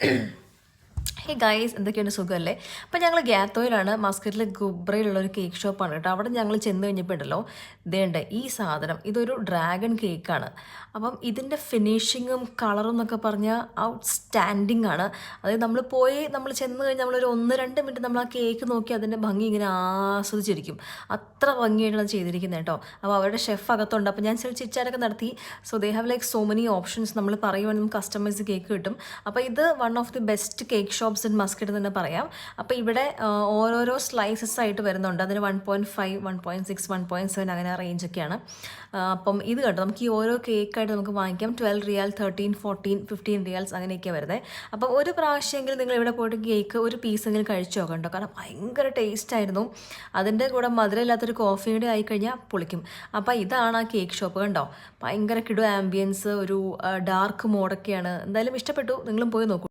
Hey guys, എന്തൊക്കെയാണ് സുഖമല്ലേ? അപ്പം ഞങ്ങൾ ഗ്യാത്തോയിലാണ്, മസ്കറ്റിലെ ഗുബ്രയിലുള്ള ഒരു കേക്ക് ഷോപ്പാണ് കേട്ടോ. അവിടെ ഞങ്ങൾ ചെന്ന് കഴിഞ്ഞപ്പോൾ ഉണ്ടല്ലോ, ഇതേണ്ട ഈ സാധനം ഇതൊരു ഡ്രാഗൺ കേക്കാണ്. അപ്പം ഇതിൻ്റെ ഫിനിഷിങ്ങും കളറും എന്നൊക്കെ പറഞ്ഞാൽ ഔട്ട്സ്റ്റാൻഡിങ് ആണ്. അതായത് നമ്മൾ ചെന്ന് കഴിഞ്ഞാൽ നമ്മളൊരു 1-2 മിനിറ്റ് നമ്മൾ ആ കേക്ക് നോക്കി അതിൻ്റെ ഭംഗി ഇങ്ങനെ ആസ്വദിച്ചിരിക്കും. അത്ര ഭംഗിയായിട്ടാണ് അത് ചെയ്തിരിക്കുന്നത് കേട്ടോ. അപ്പോൾ അവരുടെ ഷെഫ് അകത്തുണ്ട്. അപ്പോൾ ഞാൻ ചില ചിറ്റാരൊക്കെ നടത്തി. So they have like so many options. നമ്മൾ പറയുവാണെങ്കിൽ നമുക്ക് കസ്റ്റമൈസ് കേക്ക് കിട്ടും. അപ്പോൾ ഇത് one of the best cake shops in Muscat തന്നെ പറയാം. അപ്പോൾ ഇവിടെ ഓരോരോ സ്ലൈസസ് ആയിട്ട് വരുന്നുണ്ട്. അതിന് 1.5, 1.6, 1.7 അങ്ങനെ റേഞ്ചൊക്കെയാണ്. അപ്പം ഇത് കണ്ടോ, നമുക്ക് ഈ ഓരോ കേക്കായിട്ട് നമുക്ക് വാങ്ങിക്കാം. 12 റിയാൽ, 13, 14, 15 റിയാൽസ് അങ്ങനെയൊക്കെ വരുന്നത്. അപ്പം ഒരു പ്രാവശ്യമെങ്കിലും നിങ്ങൾ ഇവിടെ പോയിട്ട് കേക്ക് ഒരു പീസെങ്കിലും കഴിച്ചു നോക്കണ്ടോ, കാരണം ഭയങ്കര ടേസ്റ്റ് ആയിരുന്നു. അതിൻ്റെ കൂടെ മധുരമില്ലാത്തൊരു കോഫിയുടെ ആയിക്കഴിഞ്ഞാൽ പൊളിക്കും. അപ്പോൾ ഇതാണ് ആ കേക്ക് ഷോപ്പ് കണ്ടോ. ഭയങ്കര കിടു ആംബിയൻസ്, ഒരു ഡാർക്ക് മോഡൊക്കെയാണ്. എന്തായാലും ഇഷ്ടപ്പെട്ടു, നിങ്ങളും പോയി നോക്കൂ.